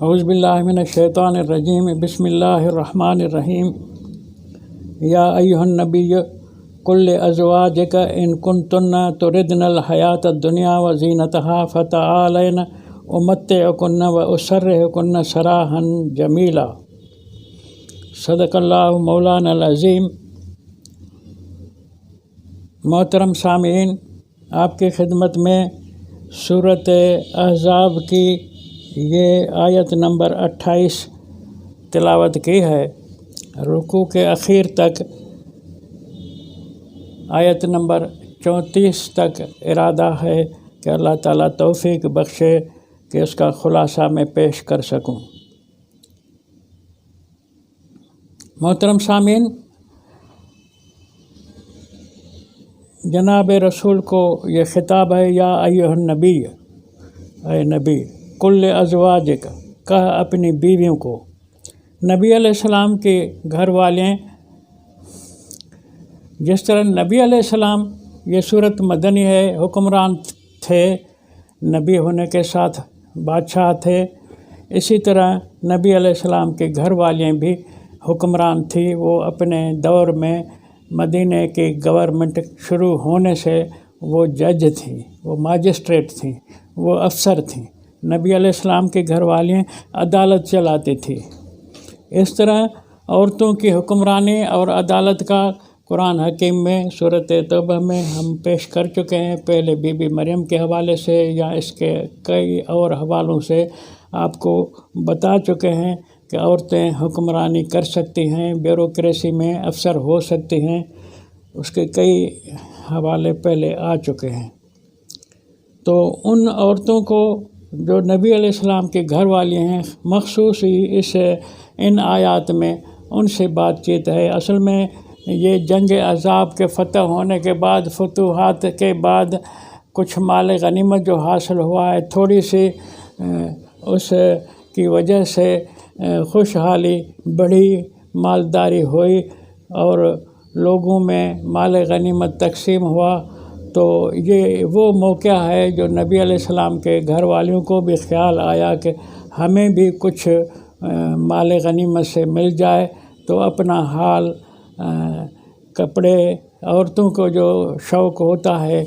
اعوذ باللہ من الشیطان الرجیم بسم اللہ الرحمن الرحیم یا ایھا النبی قل لازواجک ان کنتن تردن الحیاۃ الدنیا وزینتہا فتعالین امتعکن واسرحکن سراحا جمیلا۔ صدق اللہ مولانا العظیم۔ محترم سامعین، آپ کی خدمت میں سورۃ احزاب کی یہ آیت نمبر 28 تلاوت کی ہے۔ رکوع کے اخیر تک آیت نمبر 34 تک ارادہ ہے کہ اللہ تعالیٰ توفیق بخشے کہ اس کا خلاصہ میں پیش کر سکوں۔ محترم سامعین، جناب رسول کو یہ خطاب ہے، یا ایھا النبی، اے نبی، قل لازواجک، کہا اپنی بیویوں کو۔ نبی علیہ السلام کے گھر والے، جس طرح نبی علیہ السلام، یہ صورت مدنی ہے، حکمران تھے، نبی ہونے کے ساتھ بادشاہ تھے، اسی طرح نبی علیہ السلام کے گھر والے بھی حکمران تھی۔ وہ اپنے دور میں مدینہ کی گورنمنٹ شروع ہونے سے وہ جج تھیں، وہ ماجسٹریٹ تھیں، وہ افسر تھیں۔ نبی علیہ السلام کے گھر والے عدالت چلاتی تھی۔ اس طرح عورتوں کی حکمرانی اور عدالت کا قرآن حکیم میں سورۃ توبہ میں ہم پیش کر چکے ہیں، پہلے بی بی مریم کے حوالے سے یا اس کے کئی اور حوالوں سے آپ کو بتا چکے ہیں کہ عورتیں حکمرانی کر سکتی ہیں، بیوروکریسی میں افسر ہو سکتی ہیں۔ اس کے کئی حوالے پہلے آ چکے ہیں۔ تو ان عورتوں کو جو نبی علیہ السلام کے گھر والی ہیں، مخصوص ان آیات میں ان سے بات چیت ہے۔ اصل میں یہ جنگ احزاب کے فتح ہونے کے بعد، فتوحات کے بعد کچھ مال غنیمت جو حاصل ہوا ہے، تھوڑی سی اس کی وجہ سے خوشحالی بڑھی، مالداری ہوئی اور لوگوں میں مال غنیمت تقسیم ہوا۔ تو یہ وہ موقع ہے جو نبی علیہ السلام کے گھر والیوں کو بھی خیال آیا کہ ہمیں بھی کچھ مال غنیمت سے مل جائے، تو اپنا حال، کپڑے، عورتوں کو جو شوق ہوتا ہے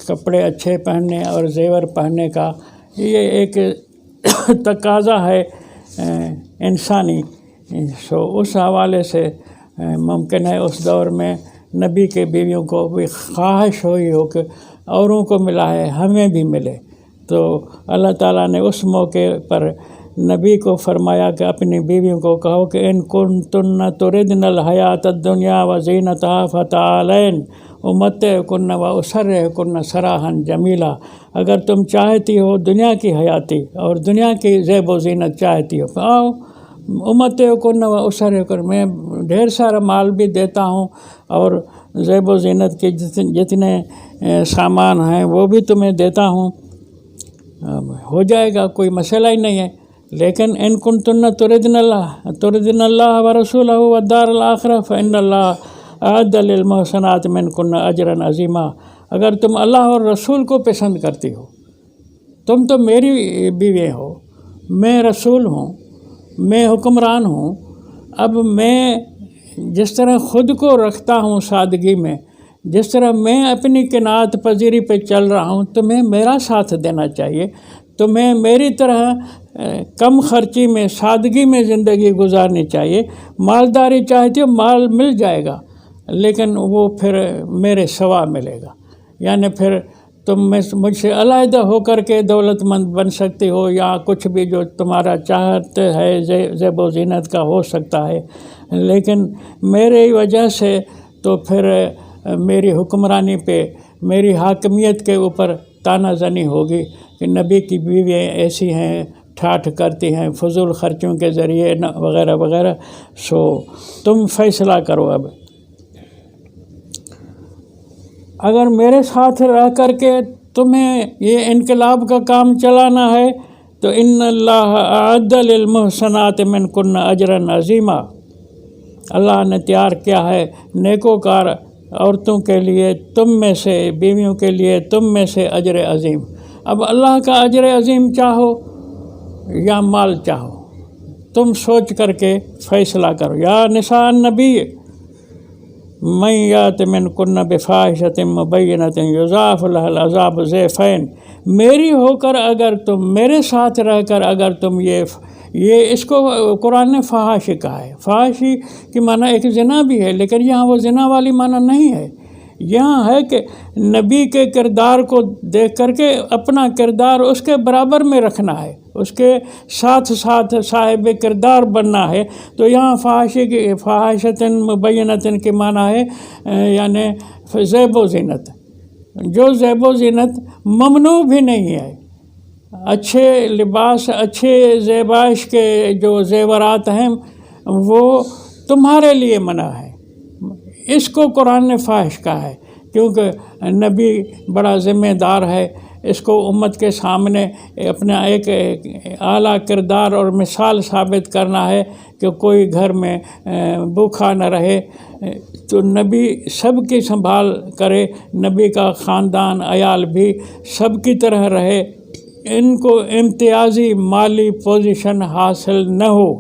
کپڑے اچھے پہننے اور زیور پہننے کا، یہ ایک تقاضا ہے انسانی۔ اس حوالے سے ممکن ہے اس دور میں نبی کے بیویوں کو بھی خواہش ہوئی ہو کہ اوروں کو ملا ہے ہمیں بھی ملے، تو اللہ تعالیٰ نے اس موقع پر نبی کو فرمایا کہ اپنی بیویوں کو کہو کہ ان کنتن تردن الحیاۃ الدنیا وزینتہا فتعالین امتعکن واسرحکن سراحا جمیلا۔ اگر تم چاہتی ہو دنیا کی حیاتی اور دنیا کی زیب و زینت چاہتی ہو، آؤ امتعکن واسرحکن، میں ڈھیر سارا مال بھی دیتا ہوں اور زیب و زینت کے جتنے سامان ہیں وہ بھی تمہیں دیتا ہوں، ہو جائے گا، کوئی مسئلہ ہی نہیں ہے۔ لیکن ان کنتن تردن اللہ ورسولہ والدار الآخرہ فإن اللہ اعد للمحسنات منکن اجرا عظیما۔ اگر تم اللہ اور رسول کو پسند کرتی ہو، تم تو میری بیوی ہو، میں رسول ہوں، میں حکمران ہوں، اب میں جس طرح خود کو رکھتا ہوں سادگی میں، جس طرح میں اپنی قناعت پذیری پہ چل رہا ہوں، تمہیں میرا ساتھ دینا چاہیے، تمہیں میری طرح کم خرچی میں، سادگی میں زندگی گزارنی چاہیے۔ مالداری چاہتی ہو، مال مل جائے گا، لیکن وہ پھر میرے سوا ملے گا، یعنی پھر تم مجھ سے علیحدہ ہو کر کے دولت مند بن سکتی ہو، یا کچھ بھی جو تمہارا چاہت ہے زیب و زینت کا ہو سکتا ہے، لیکن میری وجہ سے تو پھر میری حکمرانی پہ، میری حاکمیت کے اوپر تانا زنی ہوگی کہ نبی کی بیویاں ایسی ہیں، ٹھاٹھ کرتی ہیں فضول خرچوں کے ذریعے وغیرہ وغیرہ۔ سو تم فیصلہ کرو۔ اب اگر میرے ساتھ رہ کر کے تمہیں یہ انقلاب کا کام چلانا ہے تو ان اللہ اعد للمحسنات منکن اجرا عظیما، اللہ نے تیار کیا ہے نیکوکار عورتوں کے لیے، تم میں سے، بیویوں کے لیے تم میں سے اجر عظیم۔ اب اللہ کا اجر عظیم چاہو یا مال چاہو، تم سوچ کر کے فیصلہ کرو۔ یا نساء نبی من یات منکن بفاحشۃ مبینۃ یضاعف لها العذاب ضعفین، میری ہو کر اگر تم میرے ساتھ رہ کر اگر تم یہ اس کو قرآن نے فحاشی کہا ہے۔ فحاشی کی معنی ایک زنا بھی ہے، لیکن یہاں وہ زنا والی معنی نہیں ہے، یہاں ہے کہ نبی کے کردار کو دیکھ کر کے اپنا کردار اس کے برابر میں رکھنا ہے، اس کے ساتھ ساتھ صاحب کردار بننا ہے۔ تو یہاں فحاشی کی فحاشۃ مبینۃ کے معنی ہے یعنی زیب و زینت، جو زیب و زینت ممنوع بھی نہیں ہے۔ اچھے لباس، اچھے زیبائش کے جو زیورات ہیں وہ تمہارے لیے منع ہے، اس کو قرآن نے فاحش کہا ہے، کیونکہ نبی بڑا ذمہ دار ہے، اس کو امت کے سامنے اپنا ایک اعلیٰ کردار اور مثال ثابت کرنا ہے کہ کوئی گھر میں بھوکا نہ رہے، تو نبی سب کی سنبھال کرے، نبی کا خاندان عیال بھی سب کی طرح رہے، ان کو امتیازی مالی پوزیشن حاصل نہ ہو،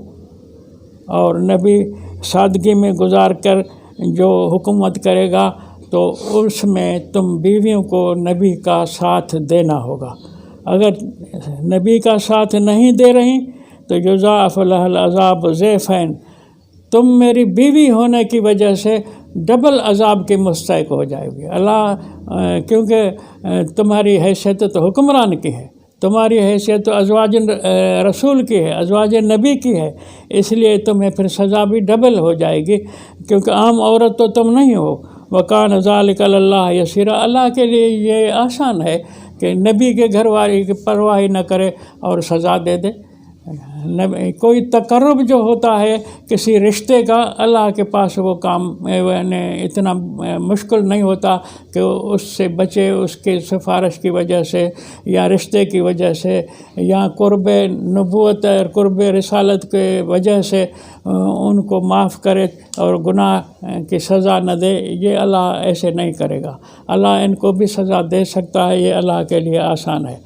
اور نبی سادگی میں گزار کر جو حکومت کرے گا تو اس میں تم بیویوں کو نبی کا ساتھ دینا ہوگا۔ اگر نبی کا ساتھ نہیں دے رہی تو یضاعف لها العذاب ضعفین، تم میری بیوی ہونے کی وجہ سے ڈبل عذاب کے مستحق ہو جائے گی۔ اللہ کیونکہ تمہاری حیثیت تو حکمران کی ہے، تمہاری حیثیت تو ازواج رسول کی ہے، ازواج نبی کی ہے، اس لیے تمہیں پھر سزا بھی ڈبل ہو جائے گی، کیونکہ عام عورت تو تم نہیں ہو۔ وَكَانَ ذَلِكَ عَلَى اللَّهِ يَسِيرًا، اللہ کے لیے یہ آسان ہے کہ نبی کے گھر والے کی پرواہ نہ کرے اور سزا دے دے۔ کوئی تقرب جو ہوتا ہے کسی رشتے کا، اللہ کے پاس وہ کام اتنا مشکل نہیں ہوتا کہ اس سے بچے، اس کے سفارش کی وجہ سے یا رشتے کی وجہ سے یا قرب نبوت اور قرب رسالت کے وجہ سے ان کو معاف کرے اور گناہ کی سزا نہ دے، یہ اللہ ایسے نہیں کرے گا۔ اللہ ان کو بھی سزا دے سکتا ہے، یہ اللہ کے لیے آسان ہے۔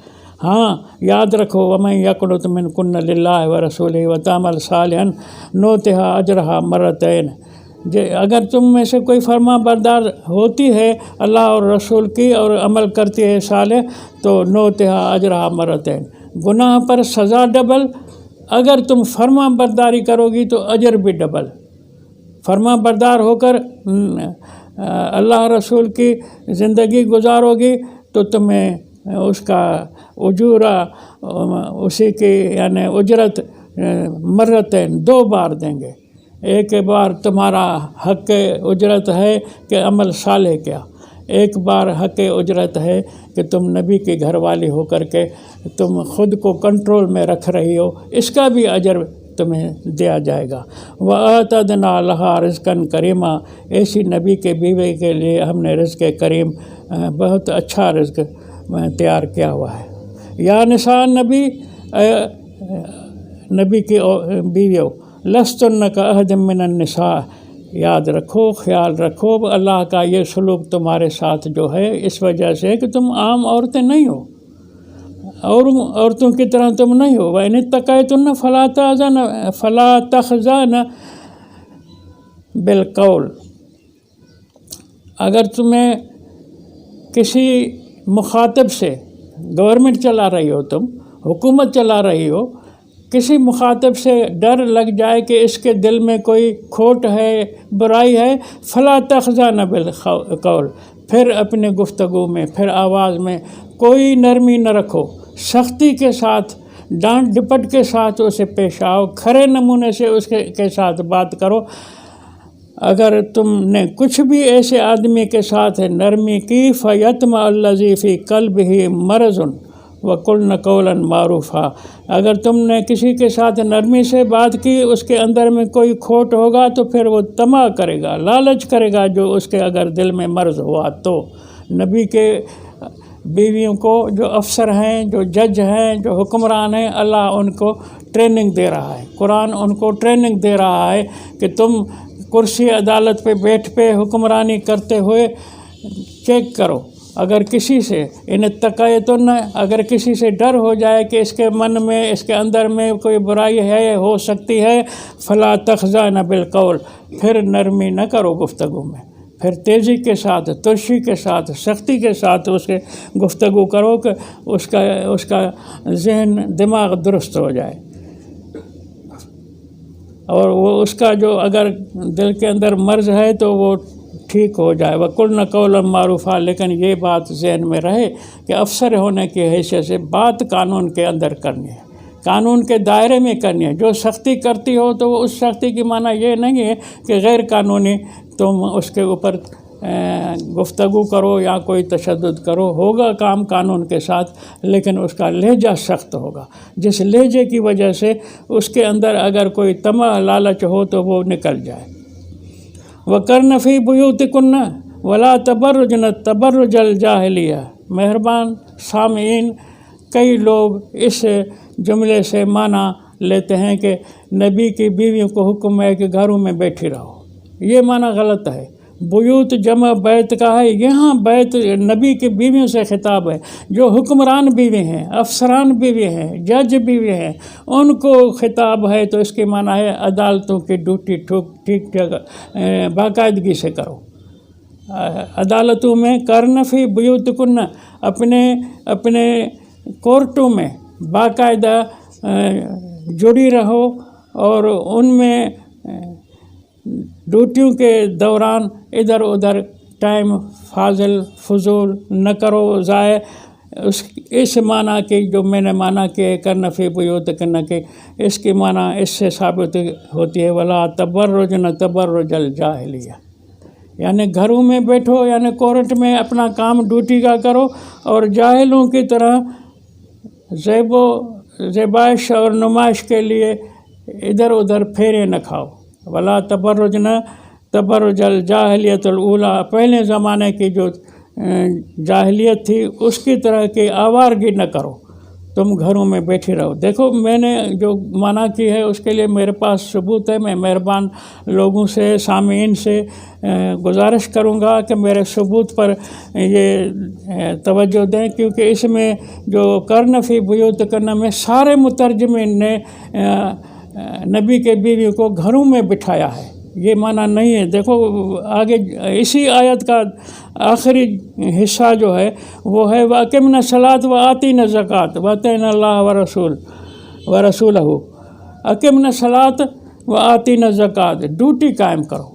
ہاں یاد رکھو، وَمَن يَقْنُتْ مِنكُنَّ لِلَّهِ وَرَسُولِهِ وَتَعْمَلْ صَالِحًا نُؤْتِهَا أَجْرَهَا مرتين، اگر تم میں سے کوئی فرما بردار ہوتی ہے اللہ اور رسول کی اور عمل کرتی ہے صالح، تو نُؤْتِهَا أَجْرَهَا مرتين، گناہ پر سزا ڈبل، اگر تم فرما برداری کرو گی تو اجر بھی ڈبل۔ فرما بردار ہو کر اللہ رسول کی زندگی گزارو گی تو تمہیں اس کا اجورہ، اسی کی یعنی اجرت مرتين، 2 بار دیں گے۔ ایک بار تمہارا حق اجرت ہے کہ عمل صالح کیا، ایک بار حق اجرت ہے کہ تم نبی کی گھر والی ہو کر کے تم خود کو کنٹرول میں رکھ رہی ہو، اس کا بھی اجر تمہیں دیا جائے گا۔ وَأَعْتَدْنَا لَهَا رِزْقًا كَرِيمًا، ایسی نبی کے بیوی کے لیے ہم نے رزق کریم، بہت اچھا رزق تیار کیا ہوا ہے۔ یا نساء نبی، نبی کی بیویوں، لستن کاحد من النساء، یاد رکھو، خیال رکھو، اللہ کا یہ سلوک تمہارے ساتھ جو ہے اس وجہ سے کہ تم عام عورتیں نہیں ہو، اور عورتوں کی طرح تم نہیں ہو۔ وَإِنِ اتَّقَيْتُنَّ فَلَا تَخْضَعْنَ بِالْقَوْلِ، اگر تمہیں کسی مخاطب سے، گورنمنٹ چلا رہی ہو، تم حکومت چلا رہی ہو، کسی مخاطب سے ڈر لگ جائے کہ اس کے دل میں کوئی کھوٹ ہے، برائی ہے، فلا تخضعن بالقول، پھر اپنے گفتگو میں، پھر آواز میں کوئی نرمی نہ رکھو، سختی کے ساتھ، ڈانٹ ڈپٹ کے ساتھ اسے پیش آؤ، کھرے نمونے سے اس کے ساتھ بات کرو۔ اگر تم نے کچھ بھی ایسے آدمی کے ساتھ نرمی کی، فَيَطْمَعَ الَّذِي فِي قَلْبِهِ مَرَضٌ وَقُلْنَ قَوْلًا مَعْرُوفًا، اگر تم نے کسی کے ساتھ نرمی سے بات کی، اس کے اندر میں کوئی کھوٹ ہوگا تو پھر وہ طمع کرے گا، لالچ کرے گا، جو اس کے اگر دل میں مرض ہوا تو۔ نبی کے بیویوں کو، جو افسر ہیں، جو جج ہیں، جو حکمران ہیں، اللہ ان کو ٹریننگ دے رہا ہے، قرآن ان کو ٹریننگ دے رہا ہے کہ تم کرسی عدالت پہ بیٹھ پہ حکمرانی کرتے ہوئے چیک کرو اگر کسی سے اتقیتن، اگر کسی سے ڈر ہو جائے کہ اس کے من میں، اس کے اندر میں کوئی برائی ہے، ہو سکتی ہے، فلا تخضعن بالقول، پھر نرمی نہ کرو گفتگو میں، پھر تیزی کے ساتھ، ترشی کے ساتھ، سختی کے ساتھ اس کے گفتگو کرو کہ اس کا ذہن دماغ درست ہو جائے، اور وہ اس کا جو اگر دل کے اندر مرض ہے تو وہ ٹھیک ہو جائے۔ وَقُلْنَ قَوْلًا مَعْرُوفًا، لیکن یہ بات ذہن میں رہے کہ افسر ہونے کی حیثیت سے بات قانون کے اندر کرنی ہے، قانون کے دائرے میں کرنی ہے۔ جو سختی کرتی ہو تو وہ اس سختی کی معنی یہ نہیں ہے کہ غیر قانونی تم اس کے اوپر گفتگو کرو یا کوئی تشدد کرو، ہوگا کام قانون کے ساتھ، لیکن اس کا لہجہ سخت ہوگا، جس لہجے کی وجہ سے اس کے اندر اگر کوئی طمع لالچ ہو تو وہ نکل جائے۔ وَقَرْنَ فِي بُيُوتِكُنَّ وَلَا تَبَرُّجْنَ تَبَرُّجَ الْجَاهِلِيَّةِ۔ مہربان سامعین، کئی لوگ اس جملے سے معنی لیتے ہیں کہ نبی کی بیویوں کو حکم ہے کہ گھروں میں بیٹھی رہو، یہ معنی غلط ہے۔ بیوت جمع بیت کا ہے، یہاں بیت نبی کی بیویوں سے خطاب ہے، جو حکمران بیوی ہیں، افسران بیوی ہیں، جج بیوی ہیں، ان کو خطاب ہے، تو اس کی معنی ہے عدالتوں کی ڈیوٹی ٹھیک ٹھاک باقاعدگی سے کرو۔ عدالتوں میں کرن فی بیوتکن، اپنے کورٹوں میں باقاعدہ جڑی رہو، اور ان میں ڈیوٹیوں کے دوران ادھر ادھر ٹائم فضول نہ کرو ضائع۔ اس معنی کی جو میں نے معنی کہ کرن فی بیوتکن کہ اس کی معنی اس سے ثابت ہوتی ہے ولا تبرجن تبرج الجاہلیہ، یعنی گھروں میں بیٹھو، یعنی کورٹ میں اپنا کام ڈیوٹی کا کرو، اور جاہلوں کی طرح زیب و زیبائش اور نمائش کے لیے ادھر ادھر پھیرے نہ کھاؤ۔ ولا تبرجن تبرج الجاہلیت الاولیٰ، پہلے زمانے کی جو جاہلیت تھی اس کی طرح کی آوارگی نہ کرو، تم گھروں میں بیٹھی رہو۔ دیکھو میں نے جو معنی کی ہے اس کے لیے میرے پاس ثبوت ہے، میں مہربان لوگوں سے، سامعین سے گزارش کروں گا کہ میرے ثبوت پر یہ توجہ دیں، کیونکہ اس میں جو کرن فی بیوتکن میں سارے مترجمین نے نبی کے بیویوں کو گھروں میں بٹھایا ہے، یہ معنی نہیں ہے۔ دیکھو آگے اسی آیت کا آخری حصہ جو ہے وہ ہے وَأَقِمْنَ الصَّلَاةَ وَآتِينَ الزَّكَاةَ وَأَطِعْنَ اللَّهَ وَرَسُولَهُ۔ أَقِمْنَ الصَّلَاةَ وَآتِينَ الزَّكَاةَ، ڈیوٹی قائم کرو۔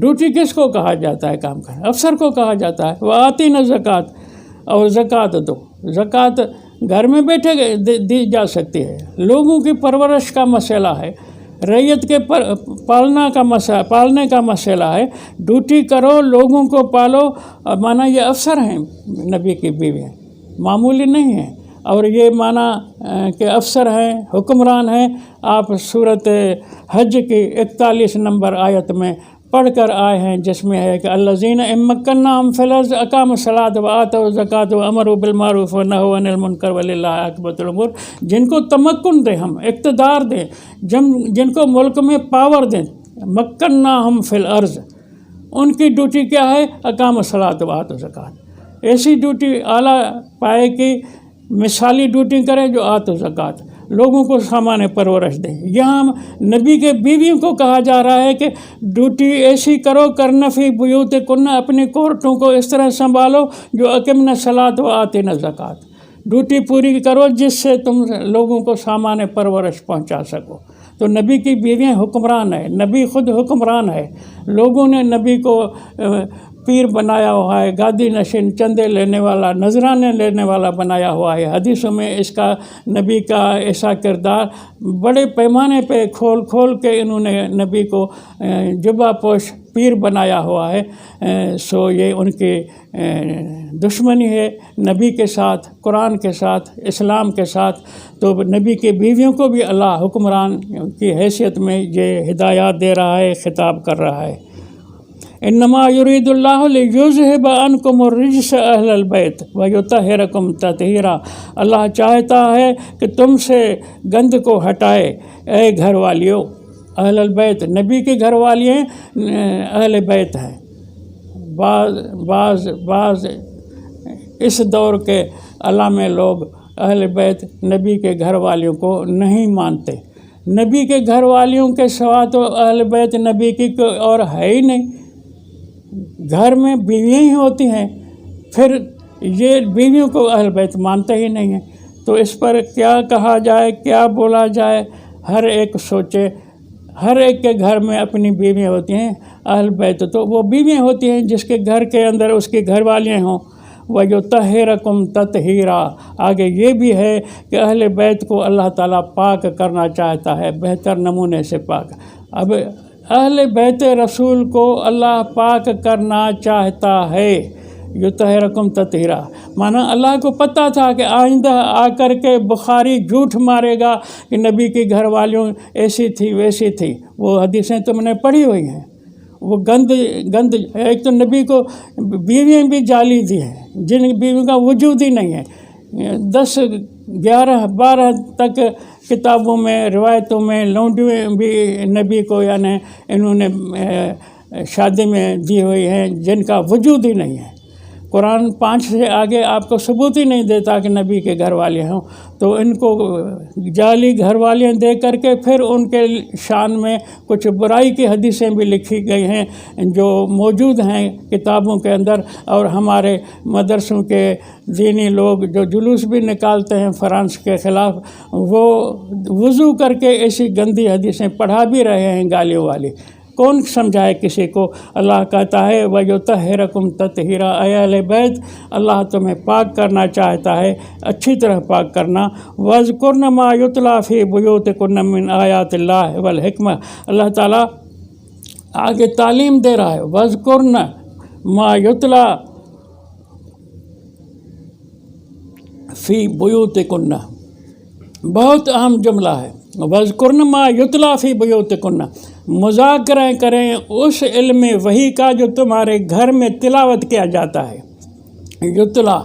ڈیوٹی کس کو کہا جاتا ہے کام کرنا؟ افسر کو کہا جاتا ہے۔ وَآتِينَ الزَّكَاةَ، اور زکوٰۃ دو۔ زکوٰۃ گھر میں بیٹھے دی جا سکتی ہے، لوگوں کی پرورش کا مسئلہ ہے، رعیت کے پالنے کا مسئلہ ہے، ڈیوٹی کرو، لوگوں کو پالو، مانا یہ افسر ہیں نبی کی بیوی ہیں، معمولی نہیں ہیں، اور یہ مانا کہ افسر ہیں، حکمران ہیں۔ آپ سورۃ حج کی 41 نمبر آیت میں پڑھ کر آئے ہیں، جس میں ہے کہ الذین ان مکناہم فی الارض اقاموا الصلاۃ وآتوا الزکوٰۃ وامروا بالمعروف ونہوا عن المنکر وللہ عاقبۃ الامور۔ جن کو تمکن دیں، ہم اقتدار دیں، جن کو ملک میں پاور دیں، مکناہم فی الارض، ان کی ڈیوٹی کیا ہے؟ اقاموا الصلاۃ وآتوا الزکوٰۃ، ایسی ڈیوٹی اعلیٰ پائے کی مثالی ڈیوٹی کریں جو آتوا الزکوٰۃ، لوگوں کو سامان پرورش دیں۔ یہاں نبی کے بیویوں کو کہا جا رہا ہے کہ ڈیوٹی ایسی کرو، کرن فی بیوتکن، اپنی کورٹوں کو اس طرح سنبھالو جو اقمن الصلاۃ وآتین الزکوٰۃ، ڈیوٹی پوری کرو جس سے تم لوگوں کو سامان پرورش پہنچا سکو۔ تو نبی کی بیویاں حکمران ہیں، نبی خود حکمران ہے، لوگوں نے نبی کو پیر بنایا ہوا ہے، گادی نشین، چندے لینے والا، نذرانے لینے والا بنایا ہوا ہے۔ حدیثوں میں اس کا، نبی کا ایسا کردار بڑے پیمانے پہ کھول کھول کے انہوں نے نبی کو جبہ پوش پیر بنایا ہوا ہے۔ سو یہ ان کی دشمنی ہے نبی کے ساتھ، قرآن کے ساتھ، اسلام کے ساتھ۔ تو نبی کی بیویوں کو بھی اللہ حکمران کی حیثیت میں یہ ہدایات دے رہا ہے، خطاب کر رہا ہے۔ انما یرید اللہ لیذہب عنکم الرجس اہل البیت ویطہرکم تطہیرا، اللہ چاہتا ہے کہ تم سے گند کو ہٹائے، اے گھر والیو۔ اہل البیت نبی کے گھر والی ہیں، اہل بیت ہیں۔ بعض اس دور کے علامہ لوگ اہل بیت نبی کے گھر والیوں کو نہیں مانتے۔ نبی کے گھر والیوں کے سوا تو اہل بیت نبی کی کوئی اور ہے ہی نہیں۔ گھر میں بیویاں ہی ہوتی ہیں، پھر یہ بیویوں کو اہل بیت مانتے ہی نہیں ہیں۔ تو اس پر کیا کہا جائے، کیا بولا جائے، ہر ایک سوچے۔ ہر ایک کے گھر میں اپنی بیویاں ہوتی ہیں۔ اہل بیت تو وہ بیویاں ہوتی ہیں جس کے گھر کے اندر اس کی گھر والیاں ہوں۔ وَيُطَهِّرَكُمْ تَطْهِيرًا، آگے یہ بھی ہے کہ اہل بیت کو اللہ تعالیٰ پاک کرنا چاہتا ہے، بہتر نمونے سے پاک۔ اب اہل بیت رسول کو اللہ پاک کرنا چاہتا ہے۔ یطہرکم تطہیرا، مانا اللہ کو پتہ تھا کہ آئندہ آ کر کے بخاری جھوٹ مارے گا کہ نبی کی گھر والیوں ایسی تھی ویسی تھی۔ وہ حدیثیں تم نے پڑھی ہوئی ہیں، وہ گند ایک تو نبی کو بیویاں بھی جعلی دی ہیں جن بیویوں کا وجود ہی نہیں ہے۔ 10 11 12 تک کتابوں میں روایتوں میں لونڈیاں بھی نبی کو یعنی انہوں نے شادی میں دی ہوئی ہیں جن کا وجود ہی نہیں ہے۔ قرآن 5 سے آگے آپ کو ثبوت ہی نہیں دیتا کہ نبی کے گھر والے ہوں، تو ان کو جعلی گھر والیاں دے کر کے پھر ان کے شان میں کچھ برائی کی حدیثیں بھی لکھی گئی ہیں جو موجود ہیں کتابوں کے اندر۔ اور ہمارے مدرسوں کے دینی لوگ جو جلوس بھی نکالتے ہیں فرانس کے خلاف، وہ وضو کر کے ایسی گندی حدیثیں پڑھا بھی رہے ہیں گالیوں والی۔ کون سمجھائے کسی کو؟ اللہ کہتا ہے وَيُطَهِّرَكُمْ تَطْهِيرًا، اے اہل بیت اللہ تمہیں پاک کرنا چاہتا ہے، اچھی طرح پاک کرنا۔ وَاذْكُرْنَ مَا يُتْلَىٰ فِي بُيُوتِكُنَّ مِنْ آيَاتِ اللَّهِ وَالْحِكْمَةِ، اللہ تعالیٰ آگے تعلیم دے رہا ہے۔ وَاذْكُرْنَ مَا يُتْلَىٰ فِي بُيُوتِكُنَّ، بہت اہم جملہ ہے۔ وَاذْكُرْنَ مَا يُتْلَىٰ فِي بُيُوتِكُنَّ، مذاکرہ کریں اس علم وحی کا جو تمہارے گھر میں تلاوت کیا جاتا ہے۔ یتلا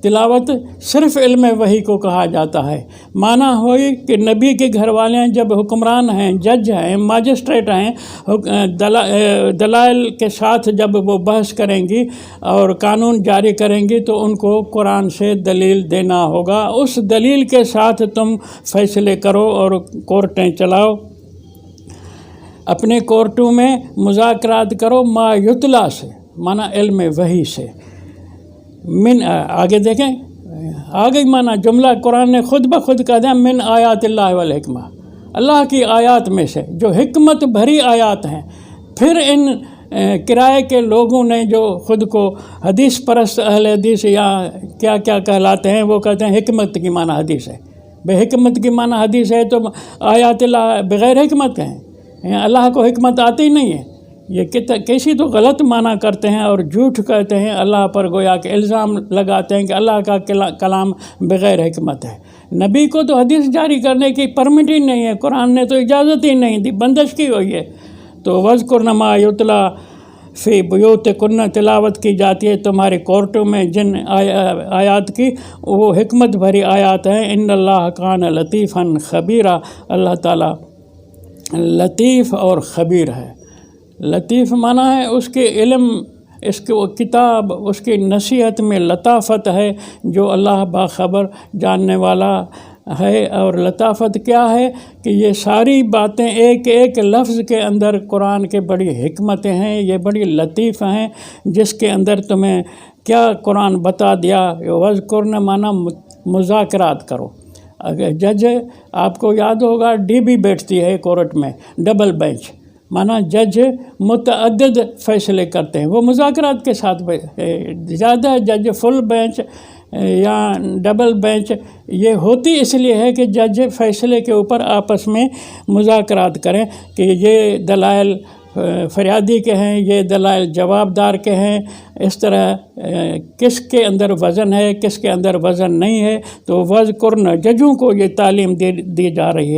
تلاوت صرف علم وحی کو کہا جاتا ہے۔ معنی ہوئی کہ نبی کے گھر والے جب حکمران ہیں، جج ہیں، ماجسٹریٹ ہیں، دلائل کے ساتھ جب وہ بحث کریں گی اور قانون جاری کریں گی تو ان کو قرآن سے دلیل دینا ہوگا۔ اس دلیل کے ساتھ تم فیصلے کرو اور کورٹیں چلاؤ، اپنے کورٹوں میں مذاکرات کرو ما یتلا سے، مانا علم وحی سے۔ من آگے دیکھیں، آگے مانا جملہ قرآن نے خود بخود کہہ دیا من آیات اللہ والحکمہ، اللہ کی آیات میں سے جو حکمت بھری آیات ہیں۔ پھر ان کرائے کے لوگوں نے جو خود کو حدیث پرست اہل حدیث یا کیا کیا کہلاتے ہیں، وہ کہتے ہیں حکمت کی معنی حدیث ہے۔ بے حکمت کی معنی حدیث ہے تو آیات اللہ بغیر حکمت ہیں، اللہ کو حکمت آتی نہیں ہے۔ یہ کیسی تو غلط معنی کرتے ہیں اور جھوٹ کہتے ہیں، اللہ پر گویا کہ الزام لگاتے ہیں کہ اللہ کا کلام بغیر حکمت ہے۔ نبی کو تو حدیث جاری کرنے کی پرمٹ ہی نہیں ہے، قرآن نے تو اجازت ہی نہیں دی، بندش کی ہوئی ہے۔ تو وَاذْكُرْنَ مَا يُتْلَىٰ فِي بُيُوتِكُنَّ، تلاوت کی جاتی ہے تمہارے کورٹوں میں جن آیات کی، وہ حکمت بھری آیات ہیں۔ ان اللہ کان لطیفاً خبیرا، اللہ تعالیٰ لطیف اور خبیر ہے۔ لطیف معنی ہے اس کے علم، اس کے وہ کتاب، اس کی نصیحت میں لطافت ہے، جو اللہ باخبر جاننے والا ہے۔ اور لطافت کیا ہے کہ یہ ساری باتیں ایک ایک لفظ کے اندر قرآن کے بڑی حکمتیں ہیں، یہ بڑی لطیف ہیں، جس کے اندر تمہیں کیا قرآن بتا دیا۔ وَاذْكُرْنَ معنی مذاکرات کرو۔ اگر جج آپ کو یاد ہوگا ڈی بی بیٹھتی ہے کورٹ میں، ڈبل بینچ، مانا جج متعدد فیصلے کرتے ہیں، وہ مذاکرات کے ساتھ۔ زیادہ جج فل بینچ یا ڈبل بینچ یہ ہوتی اس لیے ہے کہ جج فیصلے کے اوپر آپس میں مذاکرات کریں کہ یہ دلائل فریادی کے ہیں، یہ دلائل جوابدار کے ہیں، اس طرح کس کے اندر وزن ہے، کس کے اندر وزن نہیں ہے۔ تو وَاذْكُرْنَ، ججوں کو یہ تعلیم دی جا رہی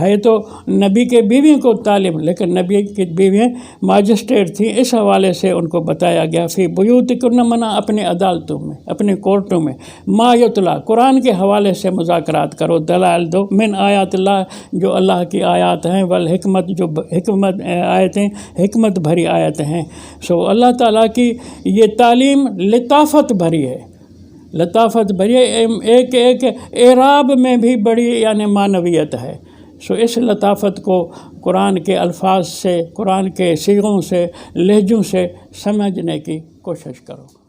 ہے تو نبی کے بیویوں کو تعلیم، لیکن نبی کی بیویاں ماجسٹریٹ تھیں، اس حوالے سے ان کو بتایا گیا فی بیوتکن منا اپنے عدالتوں میں، اپنے کورٹوں میں، ما یتلا قرآن کے حوالے سے مذاکرات کرو، دلائل دو، من آیات اللہ جو اللہ کی آیات ہیں، والحکمت جو حکمت آیتیں، حکمت بھری آیتیں ہیں۔ سو اللہ تعالیٰ کی یہ تعلیم لطافت بھری ہے، لطافت بھری ہے، ایک اعراب میں بھی بڑی یعنی معنویت ہے۔ سو اس لطافت کو قرآن کے الفاظ سے، قرآن کے صیغوں سے، لہجوں سے سمجھنے کی کوشش کرو۔